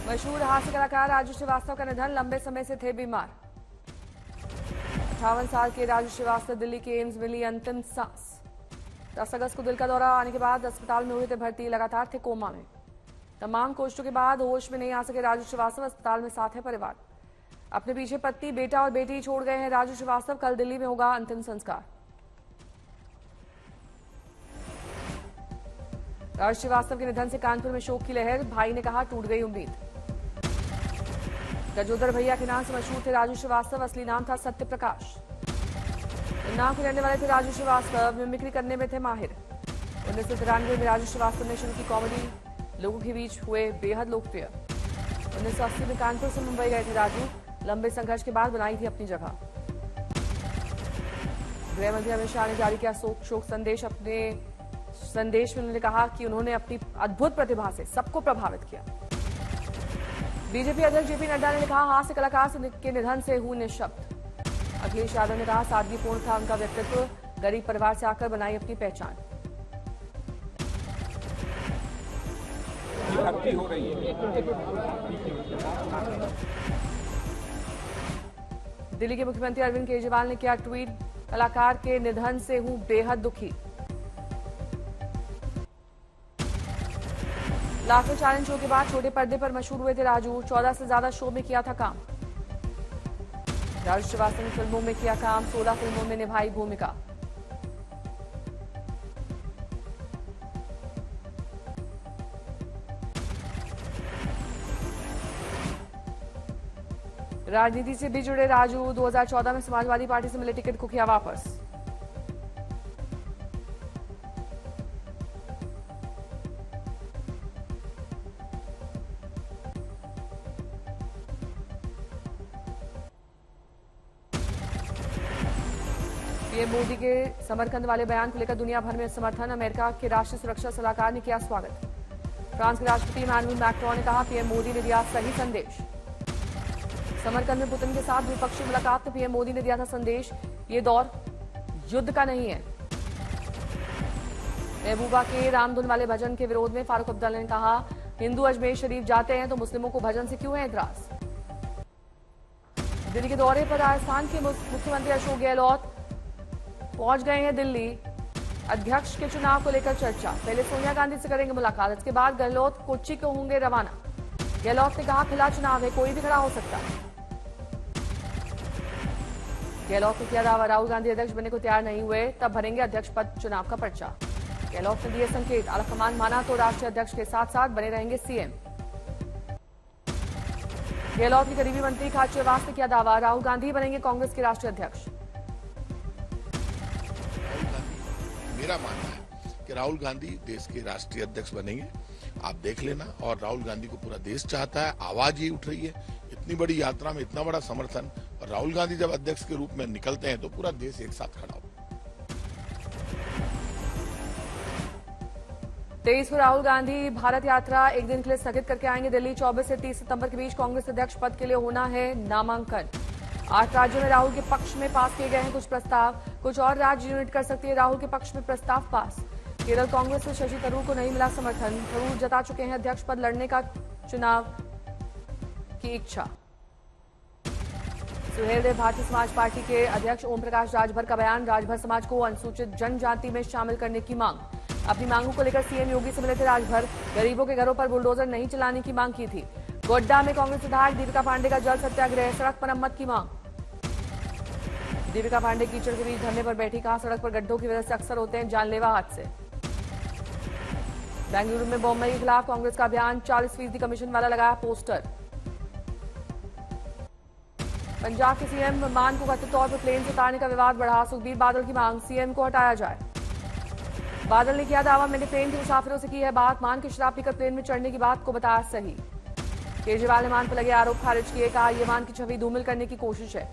मशहूर हास्य कलाकार राजू श्रीवास्तव का निधन, लंबे समय से थे बीमार। 58 साल के राजू श्रीवास्तव दिल्ली के एम्स में ली अंतिम सांस। 10 अगस्त को दिल का दौरा आने के बाद अस्पताल में हुए थे भर्ती, लगातार थे कोमा में। तमाम कोशिशों के बाद होश में नहीं आ सके राजू श्रीवास्तव, अस्पताल में साथ है परिवार। अपने पीछे पत्नी, बेटा और बेटी छोड़ गए हैं राजू श्रीवास्तव। कल दिल्ली में होगा अंतिम संस्कार। राजू श्रीवास्तव के निधन से कानपुर में शोक की लहर, भाई ने कहा टूट गई उम्मीद। गजोदर भैया के नाम से मशहूर थे राजू श्रीवास्तव, असली नाम था सत्य प्रकाश। नाम के रहने वाले थे राजू श्रीवास्तव, मिमिक्री करने में थे माहिर। 1993 में राजू श्रीवास्तव ने शुरू की कॉमेडी, लोगों के बीच हुए बेहद लोकप्रिय। 1980 में कानपुर से मुंबई गए थे राजू, लंबे संघर्ष के बाद बनाई थी अपनी जगह। गृह मंत्री अमित शाह ने जारी किया शोक संदेश। अपने संदेश में उन्होंने कहा कि उन्होंने अपनी अद्भुत प्रतिभा से सबको प्रभावित किया। बीजेपी अध्यक्ष जेपी नड्डा ने कहा हास्य कलाकार के निधन से हूं निःशब्द। अखिलेश यादव ने कहा सादगीपूर्ण था उनका व्यक्तित्व, गरीब परिवार से आकर बनाई अपनी पहचान। हो रही है। दिल्ली के मुख्यमंत्री अरविंद केजरीवाल ने किया ट्वीट, कलाकार के निधन से हूं बेहद दुखी। लाखों चैलेंज शो के बाद छोटे पर्दे पर मशहूर हुए थे राजू। 14 से ज्यादा शो में किया था काम। राजू श्रीवास्तव ने फिल्मों में किया काम, 16 फिल्मों में निभाई भूमिका। राजनीति से भी जुड़े राजू, 2014 में समाजवादी पार्टी से मिले टिकट को किया वापस। पीएम मोदी के समरकंद वाले बयान को लेकर दुनिया भर में समर्थन, अमेरिका के राष्ट्रीय सुरक्षा सलाहकार ने किया स्वागत। फ्रांस के राष्ट्रपति इमैनुअल मैक्रोन ने कहा पीएम मोदी ने दिया सही संदेश। समरकंद में पुतिन के साथ द्विपक्षीय मुलाकात में पीएम मोदी ने दिया था संदेश, ये दौर युद्ध का नहीं है। महबूबा के रामधुन वाले भजन के विरोध में फारूक अब्दुल्ला ने कहा हिंदू अजमेर शरीफ जाते हैं तो मुस्लिमों को भजन से क्यों है एतराज। दिल्ली के दौरे पर राजस्थान के मुख्यमंत्री अशोक गहलोत पहुंच गए हैं दिल्ली। अध्यक्ष के चुनाव को लेकर चर्चा, पहले सोनिया गांधी से करेंगे मुलाकात, इसके बाद गहलोत कोच्चि को होंगे रवाना। गहलोत ने कहा खुला चुनाव है, कोई भी खड़ा हो सकता है। गहलोत ने किया दावा राहुल गांधी अध्यक्ष बनने को तैयार नहीं हुए तब भरेंगे अध्यक्ष पद चुनाव का पर्चा। गहलोत ने दिए संकेत, आलाकमान माना तो राष्ट्रीय अध्यक्ष के साथ साथ बने रहेंगे सीएम। गहलोत के करीबी मंत्री खाचरियावास ने किया दावा राहुल गांधी बनेंगे कांग्रेस के राष्ट्रीय अध्यक्ष। मेरा मानना है कि राहुल गांधी देश के राष्ट्रीय अध्यक्ष बनेंगे, आप देख लेना। और राहुल गांधी को पूरा देश चाहता है, आवाज ही उठ रही है। इतनी बड़ी यात्रा में इतना बड़ा समर्थन, और राहुल गांधी जब अध्यक्ष के रूप में निकलते हैं तो पूरा देश एक साथ खड़ा हो। 23 को राहुल गांधी भारत यात्रा एक दिन के लिए स्थगित करके आएंगे दिल्ली। 24 से 30 सितंबर के बीच कांग्रेस अध्यक्ष पद के लिए होना है नामांकन। 8 राज्यों में राहुल के पक्ष में पास किए गए हैं कुछ प्रस्ताव, कुछ और राज्य यूनिट कर सकती है राहुल के पक्ष में प्रस्ताव पास। केरल कांग्रेस से शशि थरूर को नहीं मिला समर्थन, थरूर जता चुके हैं अध्यक्ष पद लड़ने का चुनाव की इच्छा। सुहेलदेव भारतीय समाज पार्टी के अध्यक्ष ओम प्रकाश राजभर का बयान, राजभर समाज को अनुसूचित जनजाति में शामिल करने की मांग। अपनी मांगों को लेकर सीएम योगी से मिले थे राजभर, गरीबों के घरों पर बुलडोजर नहीं चलाने की मांग की थी। गोड्डा में कांग्रेस विधायक दीपिका पांडे का जल सत्याग्रह, सड़क मरम्मत की मांग। दीपिका पांडे कीचड़ के बीच धरने पर बैठी, कहा सड़क पर गड्ढों की वजह से अक्सर होते हैं जानलेवा हादसे। बेंगलुरु में बॉम्बे के खिलाफ कांग्रेस का अभियान, 40% कमीशन वाला लगाया पोस्टर। पंजाब के सीएम मान को कथित तौर पर प्लेन से उतारने का विवाद बढ़ा, सुखबीर बादल की मांग सीएम को हटाया जाए। बादल ने किया दावा मैंने प्लेन के मुसाफिरों से की है बात, मान की शराब पीकर प्लेन में चढ़ने की बात को बताया सही। केजरीवाल ने मान पर लगे आरोप खारिज किए, कहा यह मान की छवि धूमिल करने की कोशिश है।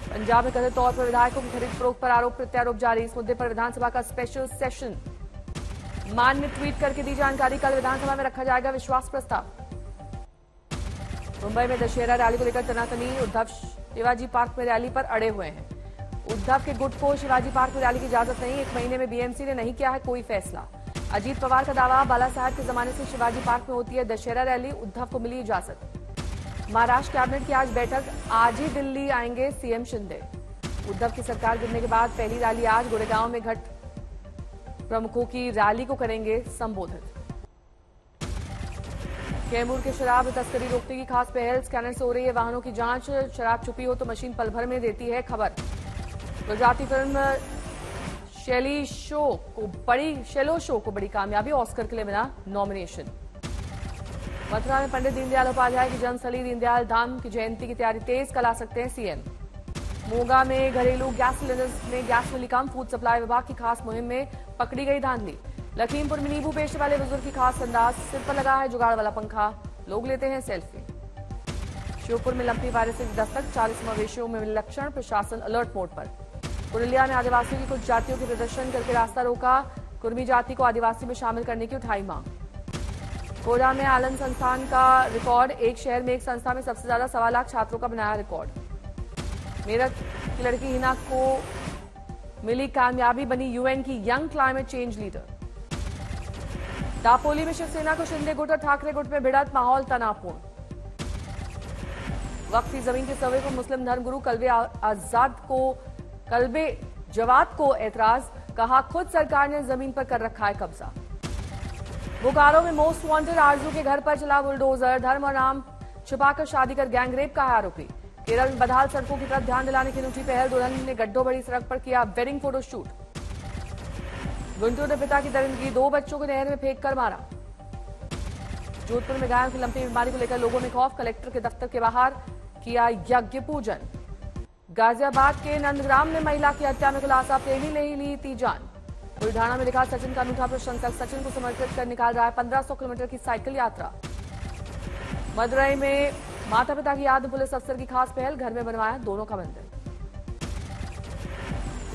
पंजाब में कथित तौर पर विधायकों की खरीद फरोख्त पर आरोप प्रत्यारोप जारी, इस मुद्दे पर विधानसभा का स्पेशल सेशन। मान ने ट्वीट करके दी जानकारी, कल विधानसभा में रखा जाएगा विश्वास प्रस्ताव। मुंबई में दशहरा रैली को लेकर तनातनी, उद्धव शिवाजी पार्क में रैली पर अड़े हुए हैं। उद्धव के गुट को शिवाजी पार्क में रैली की इजाजत नहीं, 1 महीने में बीएमसी ने नहीं किया है कोई फैसला। अजीत पवार का दावा, बाला साहब के जमाने से शिवाजी पार्क में होती है दशहरा रैली, उद्धव को मिली इजाजत। महाराष्ट्र कैबिनेट की आज बैठक, आज ही दिल्ली आएंगे सीएम शिंदे। उद्धव की सरकार गिरने के बाद पहली रैली आज, गोरेगांव में घट प्रमुखों की रैली को करेंगे संबोधित। कैमूर के शराब तस्करी रोकने की खास पहल, स्कैनर से हो रही है वाहनों की जांच। शराब छुपी हो तो मशीन पल भर में देती है खबर। गुजराती फिल्म शेलो शो को बड़ी कामयाबी, ऑस्कर के लिए मिला नॉमिनेशन। मथुरा में पंडित दीनदयाल उपाध्याय की जन्मस्थली दीनदयाल धाम की जयंती की तैयारी तेज, कल आ सकते हैं सीएम। मोगा में घरेलू गैस सिलेंडर्स में गैस मिली कम, फूड सप्लाई विभाग की खास मुहिम में पकड़ी गई धांधली। लखीमपुर में नींबू बेचने वाले बुजुर्ग की खास अंदाज, सिर पर लगा है जुगाड़ वाला पंखा, लोग लेते हैं सेल्फी। श्योपुर में लंपी वायरस की दस्तक, 40 मवेशियों में लक्षण, प्रशासन अलर्ट मोड पर। पुरुलिया में आदिवासियों की कुछ जातियों के प्रदर्शन करके रास्ता रोका, कुर्मी जाति को आदिवासी में शामिल करने की उठाई मांग। कोटा में आनंद संस्थान का रिकॉर्ड, एक शहर में एक संस्था में सबसे ज्यादा 1.25 लाख छात्रों का बनाया रिकॉर्ड। मेरठ की लड़की हिना को मिली कामयाबी, बनी यूएन की young climate change leader. Dapoli में शिवसेना को शिंदे गुट और ठाकरे गुट में भिड़ंत, माहौल तनावपूर्ण। वक्फ की जमीन के सर्वे को मुस्लिम धर्मगुरु कल्बे जवाद को ऐतराज, कहा खुद सरकार ने जमीन पर कर रखा है कब्जा। बोकारो में मोस्ट वांटेड आरजू के घर पर चला बुलडोजर, धर्म और नाम छुपाकर शादी कर गैंगरेप का है आरोपी। केरल में बदहाल सड़कों की तरफ ध्यान दिलाने की अनूठी पहल, दुल्हन ने गड्ढों भरी सड़क पर किया वेडिंग फोटोशूट। गुंटूर ने पिता की दरिंदगी, 2 बच्चों को नहर में फेंक कर मारा। जोधपुर में गायों की लंपी बीमारी को लेकर लोगों में खौफ, कलेक्टर के दफ्तर के बाहर किया यज्ञ पूजन। गाजियाबाद के नंदग्राम में महिला की हत्या में खुलासा, प्रेमी ने ही ली थी जान। बुल्ढाना में लिखा सचिन का अनूठा प्रशंसक, सचिन को समर्पित कर निकाल रहा है 1500 किलोमीटर की साइकिल यात्रा। मदुरई में माता पिता की याद, पुलिस अफसर की खास पहल, घर में बनवाया दोनों का मंदिर।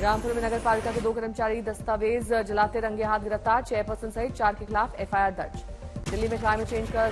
रामपुर में नगर पालिका के 2 कर्मचारी दस्तावेज जलाते रंगे हाथ गिरफ्तार, चेयरपर्सन सहित 4 के खिलाफ एफआईआर दर्ज। दिल्ली में क्लाइमेट चेंज का